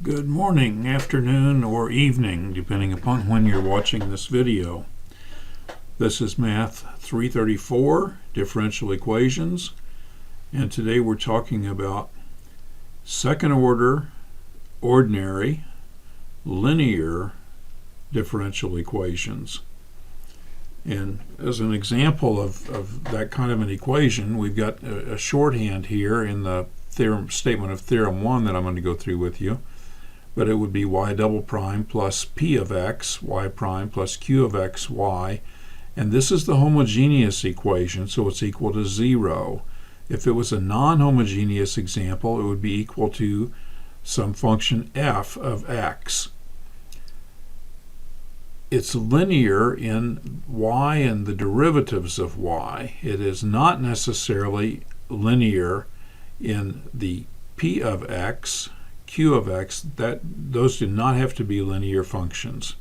Good morning, afternoon, or evening, depending upon when you're watching this video. This is Math 334, differential equations, and today we're talking about second order, ordinary, linear differential equations. And as an example of that kind of an equation, we've got a shorthand here in the statement of Theorem 1 that I'm going to go through with you. But it would be y double prime plus p of x, y prime plus q of x, y. And this is the homogeneous equation, so it's equal to 0. If it was a non-homogeneous example, it would be equal to some function f of x. It's linear in y and the derivatives of y. It is not necessarily linear in the p of x, q of x. Those do not have to be linear functions.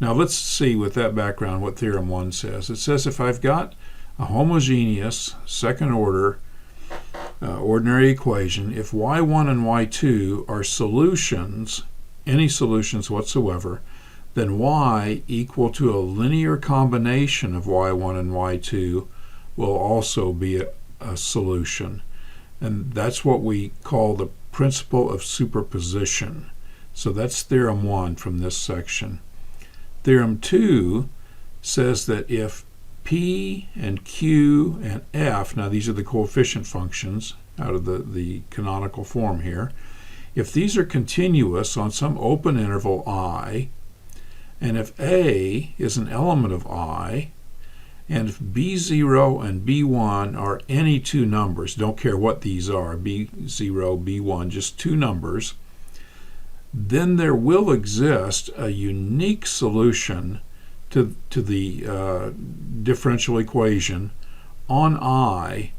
Now let's see with that background what Theorem 1 says. It says if I've got a homogeneous second order ordinary equation, if y1 and y2 are solutions, any solutions whatsoever, then y equal to a linear combination of y1 and y2 will also be a solution. And that's what we call the principle of superposition. So that's Theorem 1 from this section. Theorem 2 says that if p and q and f, now these are the coefficient functions out of the canonical form here, if these are continuous on some open interval I, and if a is an element of I, and if b0 and b1 are any two numbers, don't care what these are, b0, b1, just two numbers, then there will exist a unique solution to the differential equation on I,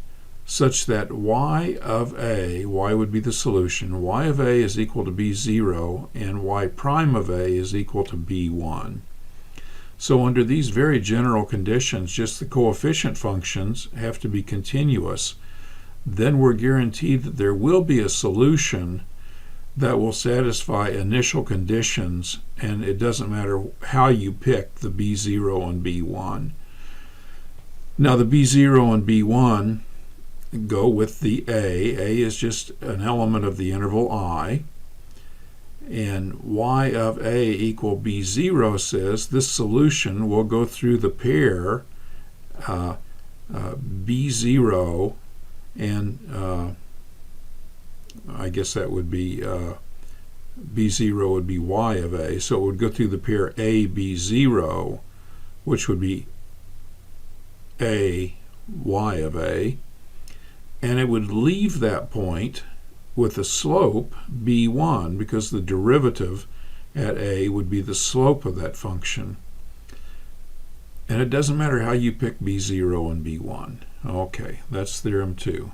such that y of a, y would be the solution, y of a is equal to b0, and y prime of a is equal to b1. So under these very general conditions, just the coefficient functions have to be continuous. Then we're guaranteed that there will be a solution that will satisfy initial conditions, and it doesn't matter how you pick the b0 and b1. Now the b0 and b1 go with the a. A is just an element of the interval I. And y of a equal b0 says this solution will go through the pair b0 and I guess that would be b0 would be y of a, so it would go through the pair a b0, which would be a y of a, and it would leave that point with a slope b1, because the derivative at a would be the slope of that function. And it doesn't matter how you pick b0 and b1. Okay, that's Theorem 2.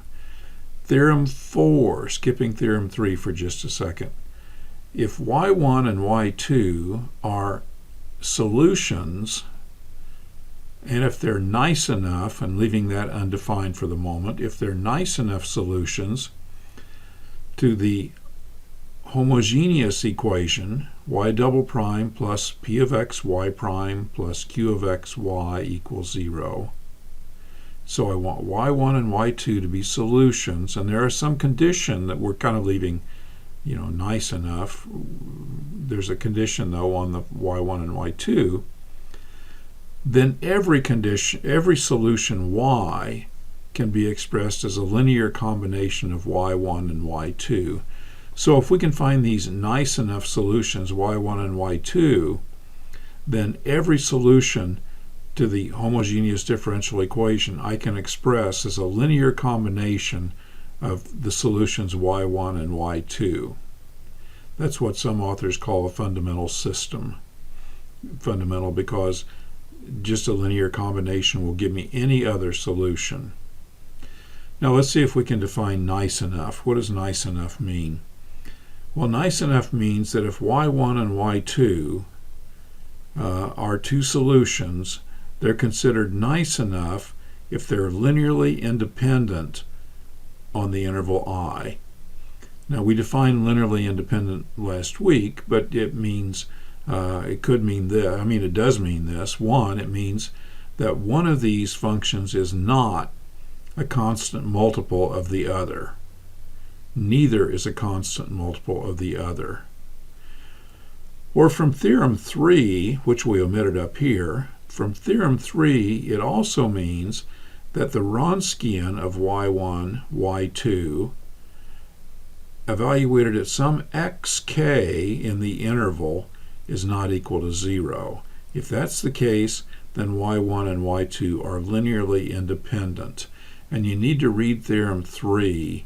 Theorem 4, skipping Theorem 3 for just a second. If y1 and y2 are solutions, and if they're nice enough, and leaving that undefined for the moment, if they're nice enough solutions to the homogeneous equation, y double prime plus p of x y prime plus q of x y equals 0. So I want y1 and y2 to be solutions, and there are some condition that we're kind of leaving, nice enough. There's a condition though on the y1 and y2. Then every solution y can be expressed as a linear combination of y1 and y2. So if we can find these nice enough solutions, y1 and y2, then every solution to the homogeneous differential equation I can express as a linear combination of the solutions y1 and y2. That's what some authors call a fundamental system. Fundamental because just a linear combination will give me any other solution. Now let's see if we can define nice enough. What does nice enough mean? Well, nice enough means that if y1 and y2 are two solutions, they're considered nice enough if they're linearly independent on the interval I. Now, we defined linearly independent last week, but it means, it could mean this. I mean, it does mean this. One, it means that one of these functions is not a constant multiple of the other. Neither is a constant multiple of the other. Or from Theorem 3, which we omitted up here, from Theorem 3, it also means that the Wronskian of y1, y2, evaluated at some xk in the interval, is not equal to 0. If that's the case, then y1 and y2 are linearly independent. And you need to read Theorem 3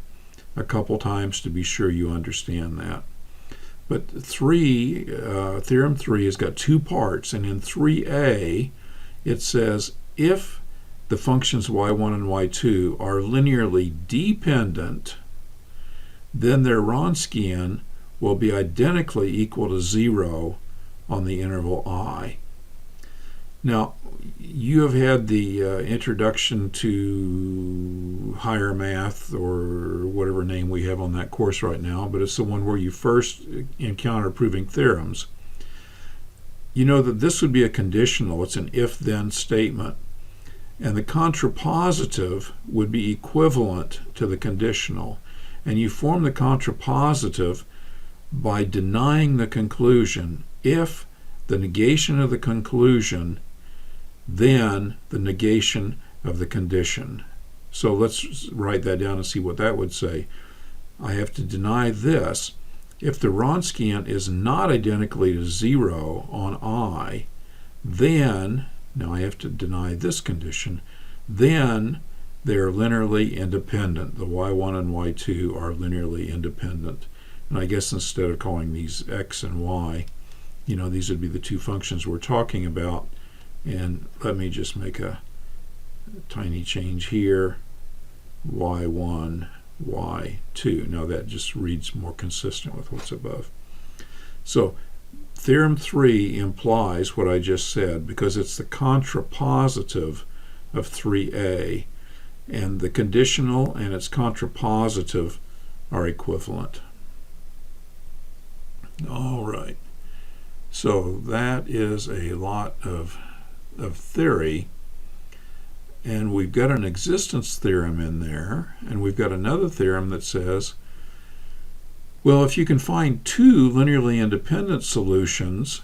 a couple times to be sure you understand that. But Theorem 3 has got two parts, and in 3a it says if the functions y1 and y2 are linearly dependent, then their Wronskian will be identically equal to 0 on the interval I. Now, you have had the introduction to higher math, or whatever name we have on that course right now, but it's the one where you first encounter proving theorems. You know that this would be a conditional. It's an if-then statement. And the contrapositive would be equivalent to the conditional. And you form the contrapositive by denying the conclusion. If the negation of the conclusion, then the negation of the condition. So let's write that down and see what that would say. I have to deny this. If the Wronskian is not identically to 0 on I, then, now I have to deny this condition, then they are linearly independent. The y1 and y2 are linearly independent. And I guess instead of calling these x and y, these would be the two functions we're talking about. And let me just make a tiny change here, y1, y2. Now that just reads more consistent with what's above. So Theorem 3 implies what I just said because it's the contrapositive of 3a, and the conditional and its contrapositive are equivalent. All right. So that is a lot of theory, and we've got an existence theorem in there, and we've got another theorem that says, well, if you can find two linearly independent solutions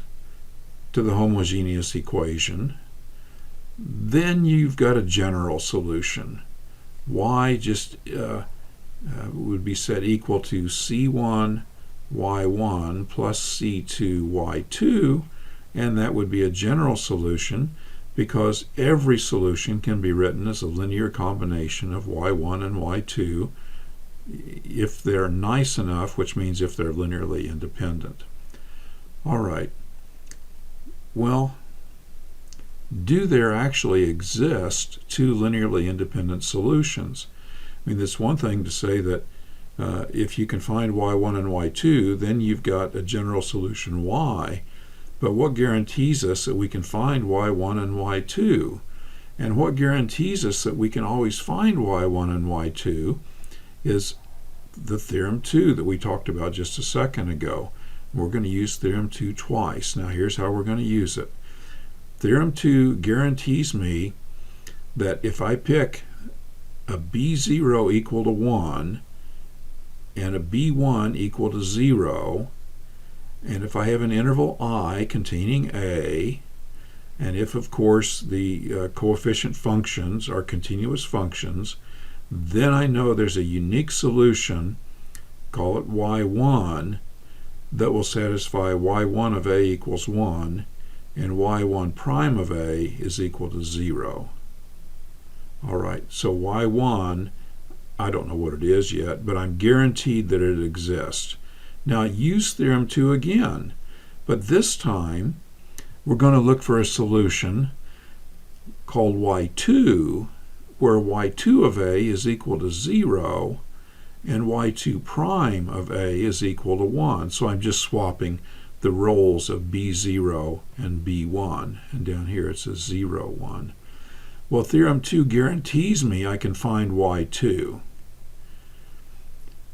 to the homogeneous equation, then you've got a general solution. Y just would be set equal to C1 y1 plus C2 y2, and that would be a general solution because every solution can be written as a linear combination of y1 and y2 if they're nice enough, which means if they're linearly independent. All right. Well, do there actually exist two linearly independent solutions? I mean, it's one thing to say that if you can find y1 and y2, then you've got a general solution y. But what guarantees us that we can find y1 and y2? And what guarantees us that we can always find y1 and y2 is the Theorem 2 that we talked about just a second ago. We're going to use Theorem 2 twice. Now here's how we're going to use it. Theorem 2 guarantees me that if I pick a b0 equal to 1 and a b1 equal to 0, and if I have an interval I containing a, and if of course the coefficient functions are continuous functions, then I know there's a unique solution, call it y1, that will satisfy y1 of a equals 1 and y1 prime of a is equal to 0. All right, so y1, I don't know what it is yet, but I'm guaranteed that it exists. Now use Theorem 2 again, but this time we're going to look for a solution called y2, where y2 of a is equal to 0 and y2 prime of a is equal to 1. So I'm just swapping the roles of b0 and b1, and down here it says 0, 1. Well, Theorem 2 guarantees me I can find y2.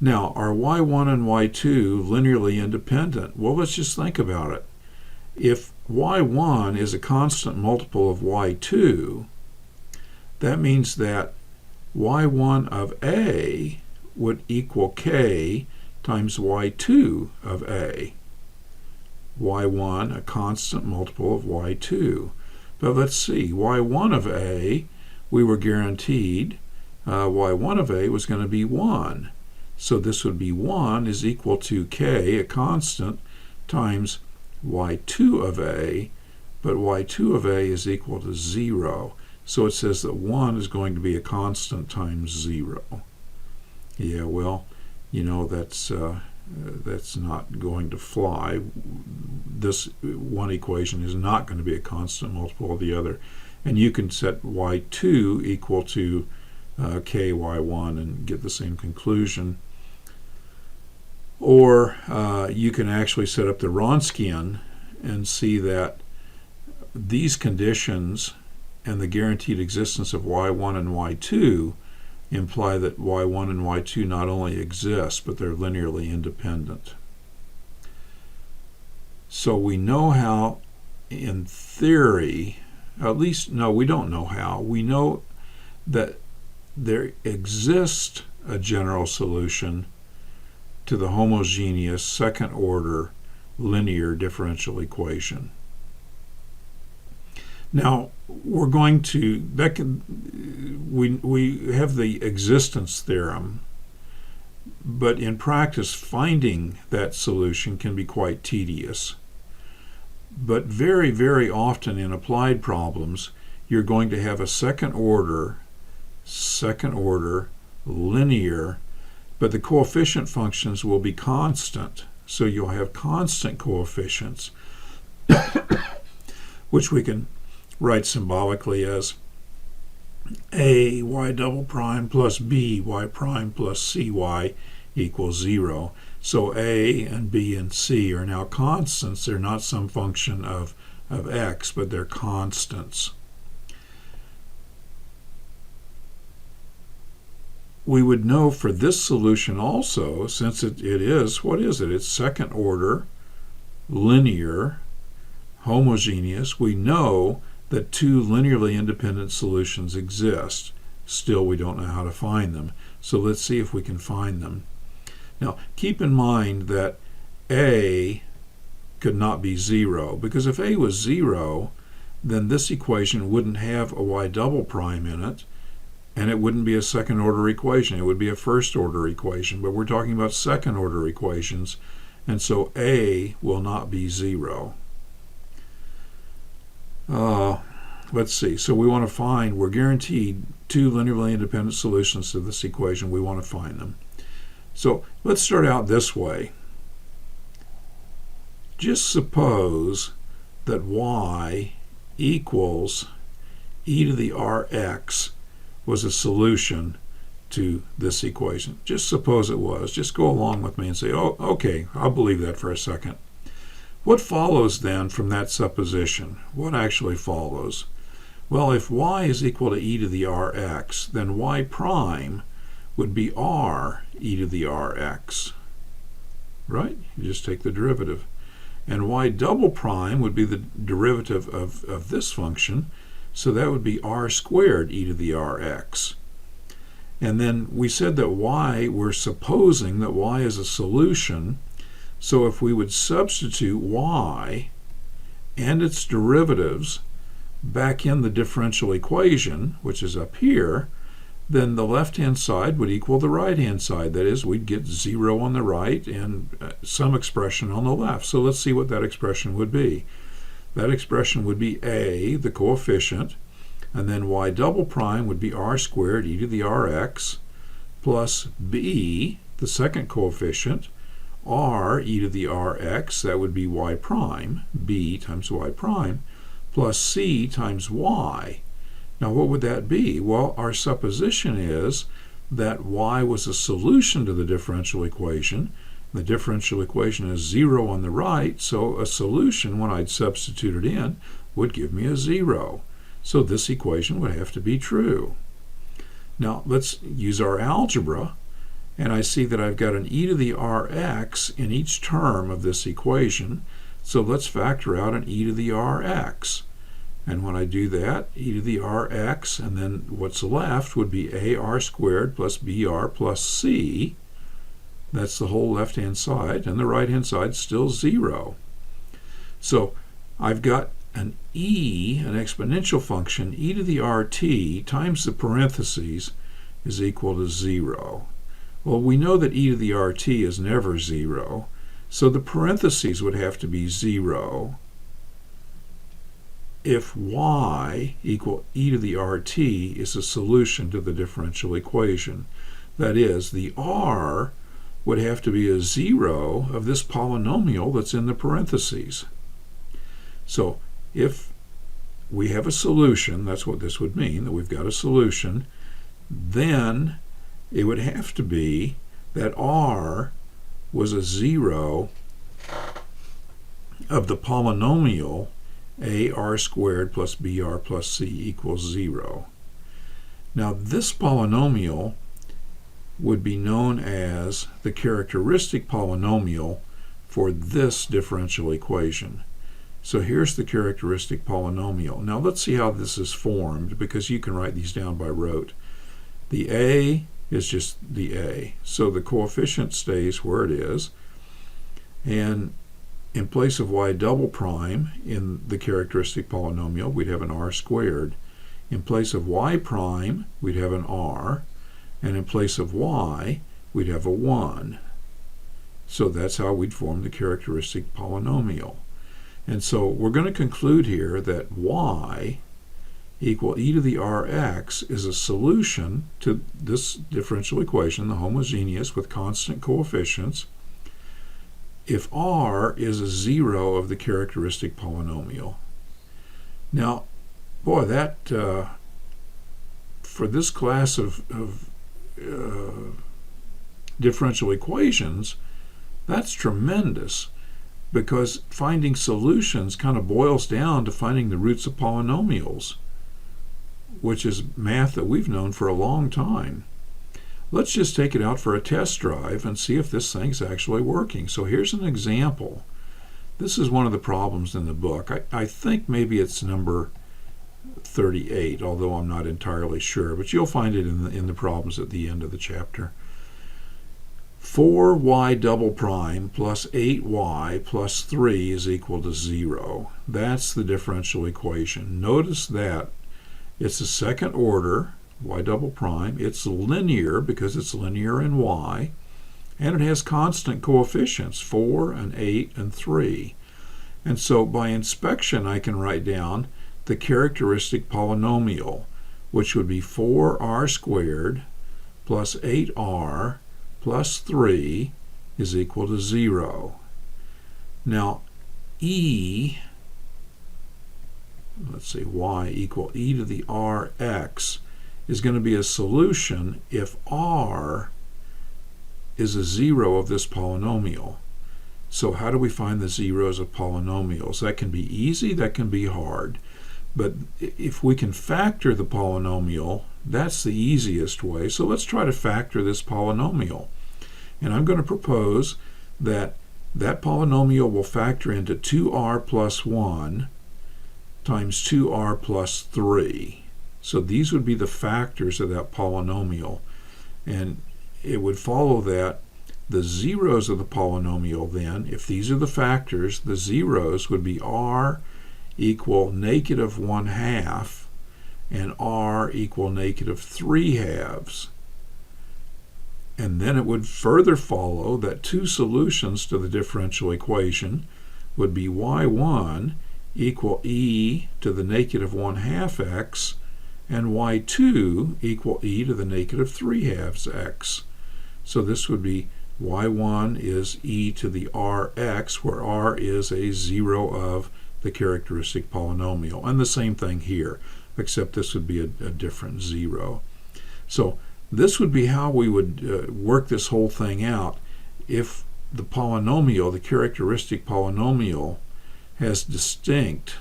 Now, are y1 and y2 linearly independent? Well, let's just think about it. If y1 is a constant multiple of y2, that means that y1 of a would equal k times y2 of a. y1, a constant multiple of y2. But let's see, y1 of a, we were guaranteed y1 of a was going to be 1. So this would be 1 is equal to k, a constant, times y2 of a, but y2 of a is equal to 0. So it says that 1 is going to be a constant times 0. Yeah, well, you know, that's not going to fly. This one equation is not going to be a constant multiple of the other. And you can set y2 equal to k y1 and get the same conclusion. Or you can actually set up the Wronskian and see that these conditions and the guaranteed existence of y1 and y2 imply that y1 and y2 not only exist, but they're linearly independent. So we know how, in theory, at least, no, we don't know how. We know that there exists a general solution to the homogeneous second-order linear differential equation. Now, we're going to, we have the existence theorem, but in practice, finding that solution can be quite tedious. But very, very often in applied problems, you're going to have a second order linear, but the coefficient functions will be constant. So you'll have constant coefficients, which we can write symbolically as a y double prime plus b y prime plus cy equals 0. So a and b and c are now constants. They're not some function of x, but they're constants. We would know for this solution also, since it is, what is it? It's second order, linear, homogeneous. We know that two linearly independent solutions exist. Still, we don't know how to find them. So let's see if we can find them. Now, keep in mind that a could not be 0, because if a was 0, then this equation wouldn't have a y double prime in it, and it wouldn't be a second order equation. It would be a first order equation, but we're talking about second order equations, and so a will not be 0. Let's see. So we want to find, we're guaranteed two linearly independent solutions to this equation. We want to find them. So let's start out this way. Just suppose that y equals e to the rx was a solution to this equation. Just suppose it was. Just go along with me and say, oh, okay, I'll believe that for a second. What follows then from that supposition? What actually follows? Well, if y is equal to e to the rx, then y prime would be r e to the rx, right? You just take the derivative. And y double prime would be the derivative of this function, so that would be r squared e to the rx. And then we said that y, we're supposing that y is a solution, so if we would substitute y and its derivatives back in the differential equation, which is up here, then the left-hand side would equal the right-hand side. That is, we'd get 0 on the right and some expression on the left. So let's see what that expression would be. That expression would be a, the coefficient, and then y double prime would be r squared e to the rx, plus b, the second coefficient, r e to the rx, that would be y prime, b times y prime, plus c times y. Now what would that be? Well, our supposition is that y was a solution to the differential equation. The differential equation is 0 on the right, so a solution, when I'd substitute it in, would give me a 0. So this equation would have to be true. Now let's use our algebra and I see that I've got an e to the rx in each term of this equation. So let's factor out an e to the rx. And when I do that, e to the rx, and then what's left would be ar squared plus br plus c. That's the whole left-hand side, and the right-hand side is still 0. So I've got an e, an exponential function, e to the rt times the parentheses is equal to 0. Well, we know that e to the rt is never 0, so the parentheses would have to be 0 if y equal e to the rt is a solution to the differential equation. That is, the r would have to be a 0 of this polynomial that's in the parentheses. So if we have a solution, that's what this would mean, that we've got a solution, then it would have to be that r was a 0 of the polynomial ar squared plus br plus c equals 0. Now this polynomial would be known as the characteristic polynomial for this differential equation. So here's the characteristic polynomial. Now let's see how this is formed, because you can write these down by rote. The a is just the a, so the coefficient stays where it is, and in place of y double prime in the characteristic polynomial, we'd have an r squared. In place of y prime, we'd have an r, and in place of y, we'd have a 1. So that's how we'd form the characteristic polynomial. And so we're going to conclude here that y equal e to the rx is a solution to this differential equation, the homogeneous with constant coefficients, if r is a 0 of the characteristic polynomial. Now, boy, that for this class of differential equations, that's tremendous, because finding solutions kind of boils down to finding the roots of polynomials, which is math that we've known for a long time. Let's just take it out for a test drive and see if this thing's actually working. So here's an example. This is one of the problems in the book. I think maybe it's number 38, although I'm not entirely sure, but you'll find it in the problems at the end of the chapter. 4y double prime plus 8y plus 3 is equal to 0. That's the differential equation. Notice that it's a second order, y double prime. It's linear because it's linear in y, and it has constant coefficients, 4 and 8 and 3. And so by inspection, I can write down the characteristic polynomial, which would be 4r squared plus 8r plus 3 is equal to 0. Now, e, let's see, y equal e to the rx is going to be a solution if r is a 0 of this polynomial. So how do we find the zeros of polynomials? That can be easy, that can be hard. But if we can factor the polynomial, that's the easiest way. So let's try to factor this polynomial. And I'm going to propose that that polynomial will factor into 2r plus 1 times 2r plus 3. So these would be the factors of that polynomial. And it would follow that the zeros of the polynomial then, if these are the factors, the zeros would be r equal negative 1/2 and r equal negative 3/2. And then it would further follow that two solutions to the differential equation would be y1 equal e to the negative 1/2 x and y2 equal e to the negative 3/2 x. So this would be y1 is e to the rx, where r is a 0 of the characteristic polynomial. And the same thing here, except this would be a different 0. So this would be how we would work this whole thing out if the polynomial, the characteristic polynomial, has distinct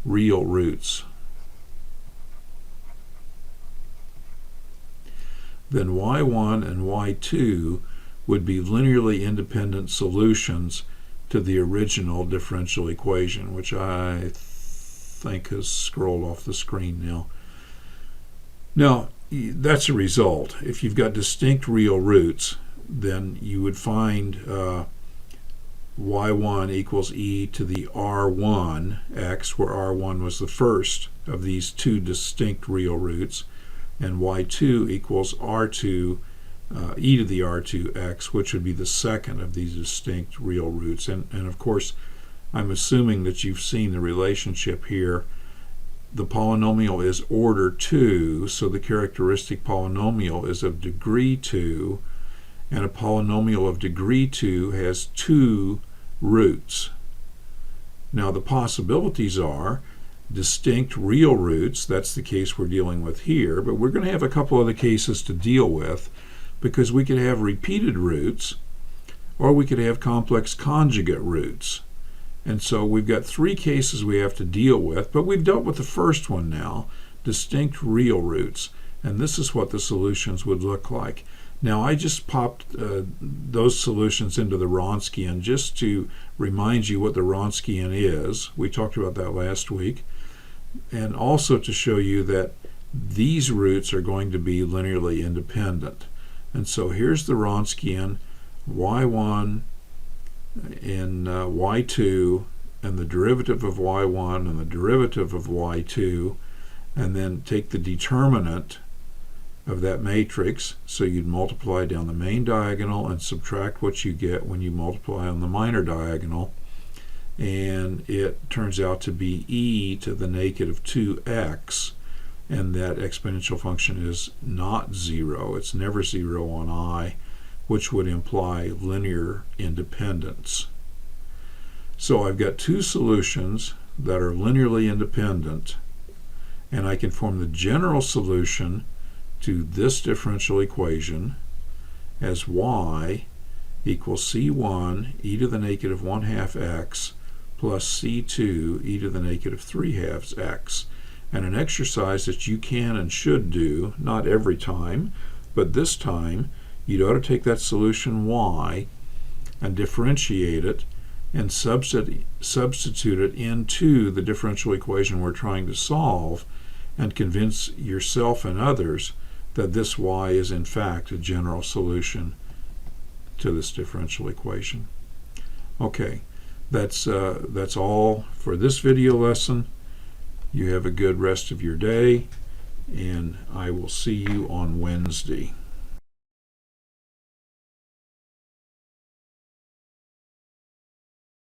real roots. then y1 and y2 would be linearly independent solutions to the original differential equation, which I think has scrolled off the screen now. Now, that's a result. If you've got distinct real roots, then you would find y1 equals e to the r1 x, where r1 was the first of these two distinct real roots, and y2 equals r2 e to the r2 x, which would be the second of these distinct real roots. And of course, I'm assuming that you've seen the relationship here. The polynomial is order 2, so the characteristic polynomial is of degree 2, and a polynomial of degree 2 has 2 roots. Now the possibilities are distinct real roots. That's the case we're dealing with here, but we're going to have a couple other cases to deal with, because we could have repeated roots, or we could have complex conjugate roots. And so we've got 3 cases we have to deal with, but we've dealt with the first one now, distinct real roots, and this is what the solutions would look like. Now I just popped those solutions into the Wronskian just to remind you what the Wronskian is. We talked about that last week, and also to show you that these roots are going to be linearly independent. And so here's the Wronskian, y1 in y2, and the derivative of y1 and the derivative of y2, and then take the determinant of that matrix. So you'd multiply down the main diagonal and subtract what you get when you multiply on the minor diagonal, and it turns out to be e to the negative 2x, and that exponential function is not 0. It's never 0 on I, which would imply linear independence. So I've got 2 solutions that are linearly independent, and I can form the general solution to this differential equation as y equals c1 e to the negative 1/2 x plus c2 e to the negative 3/2 x. And an exercise that you can and should do, not every time, but this time, you'd ought to take that solution y and differentiate it and substitute it into the differential equation we're trying to solve, and convince yourself and others that this y is in fact a general solution to this differential equation. Okay, that's all for this video lesson. You have a good rest of your day, and I will see you on Wednesday.